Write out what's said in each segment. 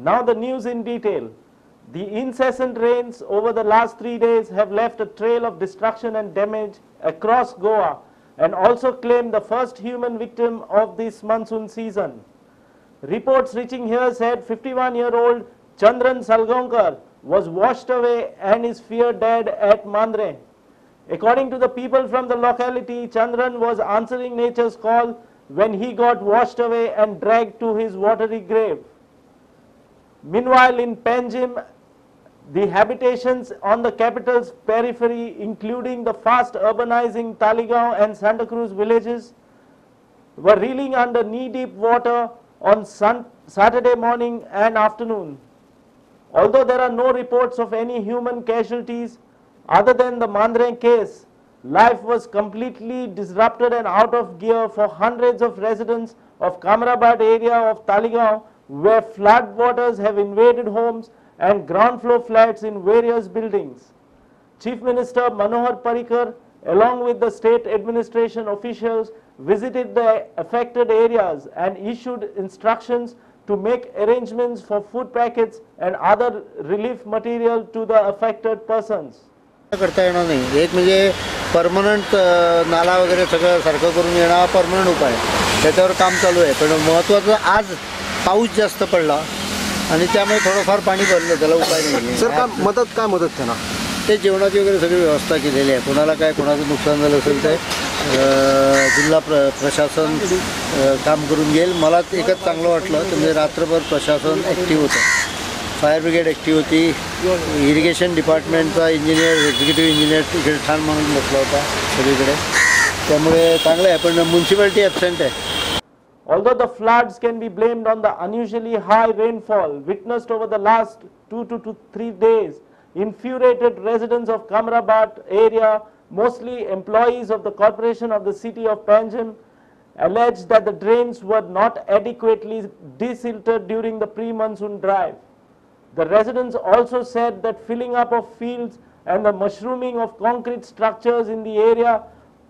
Now the news in detail. The incessant rains over the last 3 days have left a trail of destruction and damage across Goa and also claimed the first human victim of this monsoon season. Reports reaching here said 51-year-old Chandran Salgaonkar was washed away and is feared dead at Mandrem. According to the people from the locality, Chandran was answering nature's call when he got washed away and dragged to his watery grave. Meanwhile, in Panjim, the habitations on the capital's periphery, including the fast urbanizing Taleigao and St Cruz villages, were reeling under knee-deep water on Saturday morning and afternoon. Although there are no reports of any human casualties other than the Mandrem case, life was completely disrupted and out of gear for hundreds of residents of Camrabhat area of Taleigao, where flood waters have invaded homes and ground floor flats in various buildings. Chief Minister Manohar Parrikar, along with the state administration officials, visited the affected areas and issued instructions to make arrangements for food packets and other relief material to the affected persons. करता येणार नाही. एक म्हणजे permanent नाला वगैरे सगळं सारखं करून येणार परमनंट उपाय त्याच्यावर काम चालू आहे. पण महत्त्वाचं आज पाऊस जास्त पडला आणि त्यामुळे थोडंफार पाणी भरलं, त्याला उपाय नाही. सर काय मदत त्यांना ते जेवणाची वगैरे सगळी व्यवस्था केलेली आहे. कोणाला काय कोणाचं नुकसान झालं असेल ते जिल्हा प्रशासन काम करून घेईल. मला एकच चांगलं वाटलं की म्हणजे रात्रभर प्रशासन ॲक्टिव्ह होतं. फायर ब्रिगेड ॲक्टिव्ह होती. इरिगेशन डिपार्टमेंटचा इंजिनियर एक्झिक्युटिव्ह इंजिनियर तिकडे ठाण म्हणून बसला होता सगळीकडे. त्यामुळे चांगलं आहे. पण म्युन्सिपालिटी ॲबसेंट आहे. Although the floods can be blamed on the unusually high rainfall witnessed over the last 2 to 3 days, infuriated residents of Camrabhat area, mostly employees of the corporation of the city of Panjim, alleged that the drains were not adequately desilted during the pre-monsoon drive. The residents also said that filling up of fields and the mushrooming of concrete structures in the area,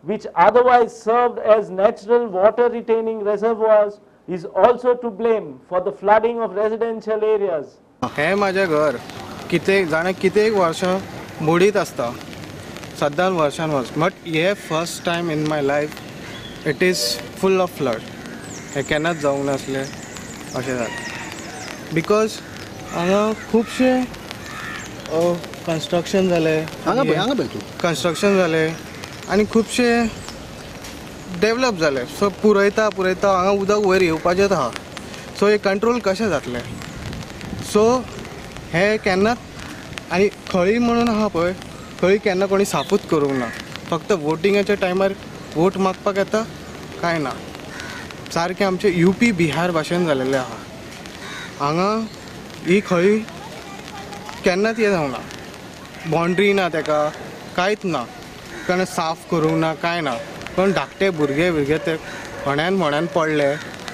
which otherwise served as natural water retaining reservoirs, is also to blame for the flooding of residential areas. हे माझे घर कित्येक वर्ष बुडीत असता सद्दां वर्षान but हे first time in my life it is full of flood. हे केन्नाच जावंक नासलें अशें जालें बिकॉज हांगा खुबशे कन्स्ट्रक्शन जालें आनी खुबशे डेवलप जाले. सो पुरयता हांगा उदक वयर येवपाचेंच आहा. सो हे कंट्रोल कशें जातलें. सो हे केन्नाच आनी खळी म्हणून आहा पळय खळी केन्ना कोणी साफूच करूंक ना. फक्त वोटिंगाच्या टायमार वोट मागपाक येता काय ना. सारकें आमचें UP बिहार भाशेन जालेलें आहा. हांगा ही खळी केन्नाच हें जावंक ना. बाउंड्री ना तेका कांयच ना. कोणें साफ करूंक ना काय ना. पण धाकटे भुरगे ते फोंड्यान पडले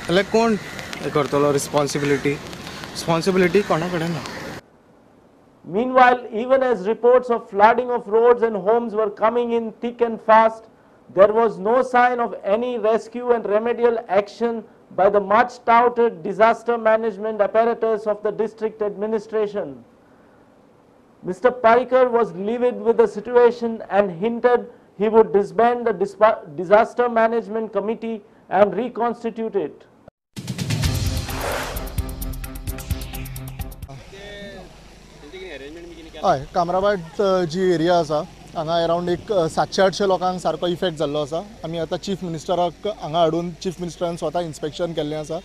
जाल्यार कोण करतलो रिस्पॉन्सिबिलिटी कोणा कडेन ना. Meanwhile, even as reports of flooding of roads and homes were coming in thick and fast, there was no sign of any rescue and remedial action by the much touted disaster management apparatus of the district administration. Mr. Parrikar was livid with the situation and hinted he would disband the disaster management committee and reconstitute it. हय कामराभाट जी area आसा हांगा around एक 700-800 लोकांक सारको effect जाल्लो आसा. आमी आतां चीफ मिनिस्टराक हांगा हाडून चीफ मिनिस्टरान स्वता इन्स्पेक्शन केल्लें आसा.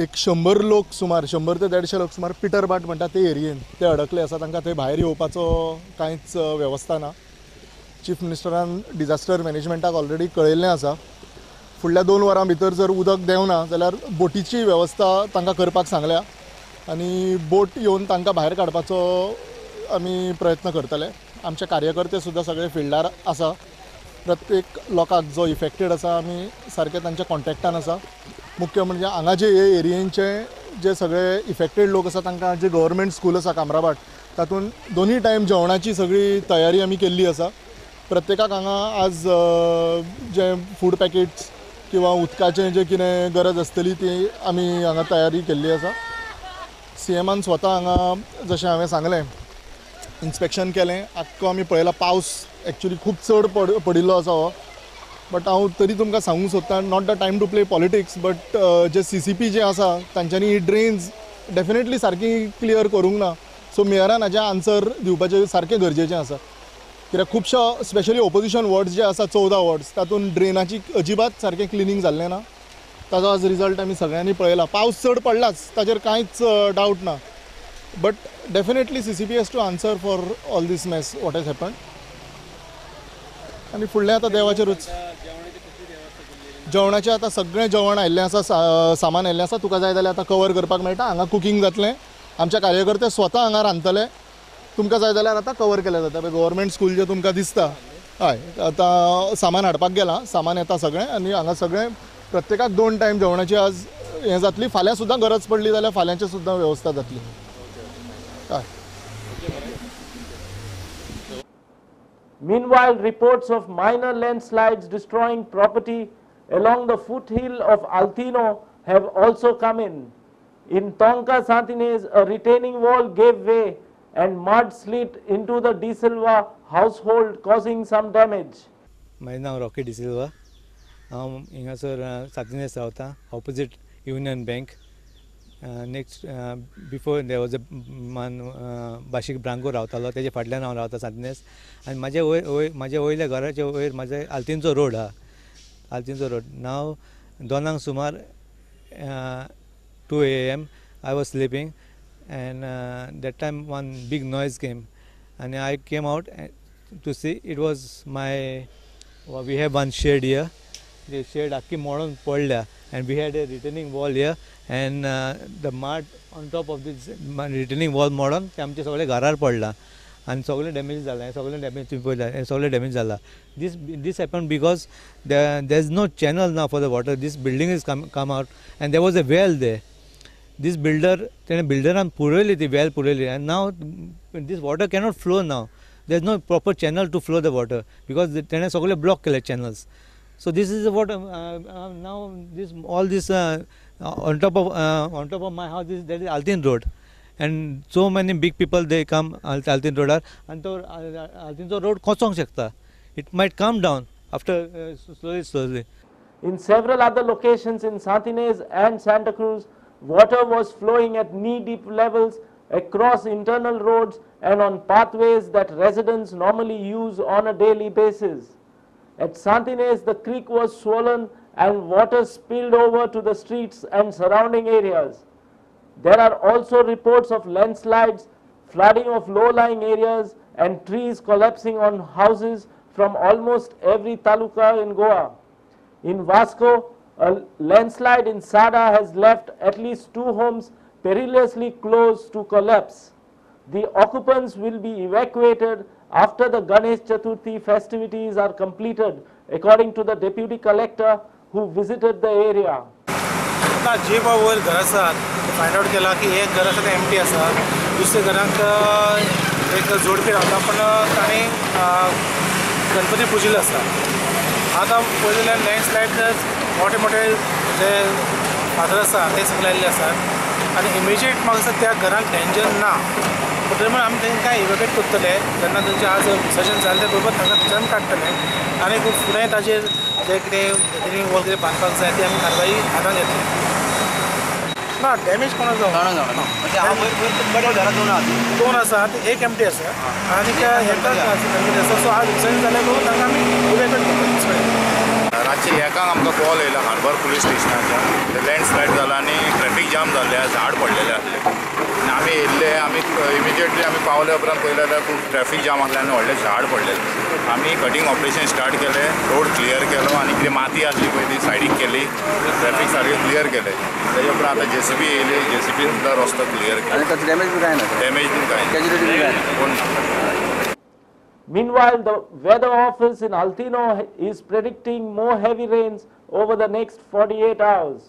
एक 100 लोक सुमार 100 ते 150 लोक सुमार पिटरभाट म्हणटा ते एरियेन ते अडकले आसा. तांकां थंय भायर येवपाचो कांयच वेवस्था ना. चीफ मिनिस्टरान डिजास्टर मॅनेजमेंटाक ऑलरेडी कळयल्लें आसा. फुडल्या 2 वरां भितर जर उदक देंवना जाल्यार बोटीची वेवस्था तांकां करपाक सांगल्या आनी बोट येवन तांकां भायर काडपाचो आमी प्रयत्न करतले. आमचे कार्यकर्ते सुद्दां सगळे फिल्डार आसा. प्रत्येक लोकाक जो इफेक्टेड आसा आमी सारके तांच्या कॉन्टॅक्टान आसा. मुख्य म्हणजे हांगा जे हे एरियेचे जे सगळे इफेक्टेड लोक आसा तांकां जे गव्हर्मेंट स्कूल आसा कामराभाट तातूंत दोनूय टायम जेवणाची सगळी तयारी आमी केल्ली आसा. प्रत्येकाक हांगा आज जे फूड पॅकेट्स किंवा उदकाचें जे कितें गरज आसतली ती आमी हांगा तयारी केल्ली आसा. CMान स्वता हांगा जशें हांवें सांगलें इन्स्पेक्शन केलें आख्खो आमी पळयला पावस एक्चुअली खूब चड पडिल्लो आसा हो बट हांव तरी तुमकां सांगूंक सोदतां not the time to play politics but जे CCP जे आसा तांच्यांनी ही ड्रेन्स डेफिनेटली सारकी क्लियर करूंक ना सो मेयरान हाजें आन्सर दिवपाचें सारकें गरजेचें आसा कित्याक खुबशो स्पेशली ओपोजिशन वॉर्ड्स जे आसा 14 वॉर्ड्स तातूंत ड्रेनाची अजिबात सारकें क्लिनींग जाल्लें ना ताजो आज रिजल्ट आमी सगळ्यांनी पळयला पावस चड पडलाच ताजेर कांयच डावट ना but definitely CCP has to answer for all this mess what has happen आनी फुडलें आतां देवाचेरूच जेवणाचें आतां सगळें जेवण आयिल्लें आसा सामान आयिल्लें आसा तुका जाय जाल्यार आतां कवर करपाक मेळटा हांगा कुकींग जातलें आमचे कार्यकर्ते स्वता हांगा रांदतले तुमकां जाय जाल्यार आतां कवर केलें जाता गव्हर्मेंट स्कूल जें तुमकां दिसता हय आतां सामान हाडपाक गेलां सामान येता सगळें आनी हांगा सगळें प्रत्येकाक 2 टायम जेवणाची आज हें जातली फाल्यां सुद्दां गरज पडली जाल्यार फाल्यांची सुद्दां वेवस्था जातली हय Meanwhile, reports of minor landslides destroying property along the foothill of Altino have also come in. In Tonka Santines, a retaining wall gave way and mud slid into the De Silva household, causing some damage. My name is Rocky De Silva. I am Santines रावता opposite Union Bank. Next, before there was a man Bashik Branco रावतालो तेजे फाटल्यान हांव रावता Santines आनी म्हाज्या वयल्या घराचे वयर म्हाजे आल्तीनचो रोड आहा आल्तीनचो रोड नाव दोनांक सुमार 2 AM I was sleeping and that time one big noise came and I came out to see it was we have one shed here the shed akki modon podल्या and we had a retaining wall here and the mud on top of this retaining wall modon ते आमचे सगळे घरार पडला and सगळे damage जाला सगळे damage जाला this happened because there is no channel now for the water this building is come out and there was a well there this builderan पुरयली ती well पुरयली and now this water cannot flow now there is no proper channel to flow the water because तेणे सगळे block केले channels so this is what now all this on top of my house there is Altin road and so many big people they come Altin road and so Altin road kosong shakta it might come down after slowly In several other locations in Santines and Santa Cruz, water was flowing at knee-deep levels across internal roads and on pathways that residents normally use on a daily basis. At Santines, the creek was swollen and water spilled over to the streets and surrounding areas. There are also reports of landslides, flooding of low-lying areas and trees collapsing on houses from almost every taluka in Goa. In Vasco, a landslide in Sada has left at least 2 homes perilously close to collapse. The occupants will be evacuated after the Ganesh Chaturthi festivities are completed, according to the Deputy Collector who visited the area. जे वयर घर आसात find out केला की एक घर आसा तें एम्प्टी आसा दुसऱ्या घरांक एक जोडपी रावता पण ताणें गणपती पुजिल्लो आसा आतां पळयल्यार लँडस्लायड मोठे मोठे जे फातर आसा ते सगळे आयिल्ले आसात आनी इमिजिएट म्हाका दिसता त्या घरांक डेंजर ना बट तरी आमी तांकां इवॅक्युएट करतले जेन्ना तांचें आज विसर्जन जालें त्या बरोबर तांकां थंयच्यान काडटले आनी फुडें ताचेर जे कितें वॉल कितें बांदपाक जाय ती आमी कारवाई हातांत घेतली ना डॅमेज कोणाक दोन आसात एक एम्प्टी आसा आनी हेका आसा सो आज विसर्जन जाल्या बरोबर तांकां आमी इवॅक्युएट करतले रातचे एकाक आमकां कॉल येयला हार्बर पुलीस स्टेशनाच्या ते लँडस्लायड जाला आनी ट्रॅफीक जाम जाल्ले झाड पडलेले आसले आनी आमी येयल्ले आमी इमिजिएटली आमी पावले उपरांत पळयलें जाल्यार खूब ट्रॅफीक जाम आसलें आनी व्हडलें झाड पडलेलें आमी कटींग ऑपरेशन स्टार्ट केलें रोड क्लियर केलो आनी कितें माती आसली पळय ती सायडीक केली ट्रॅफीक सारकें क्लियर केलें तेजे उपरांत आतां JCB येयली JCB सुद्दां रस्तो क्लियर केलो डॅमेज बी कांय ना Meanwhile, the weather office in Altino is predicting more heavy rains over the next 48 hours.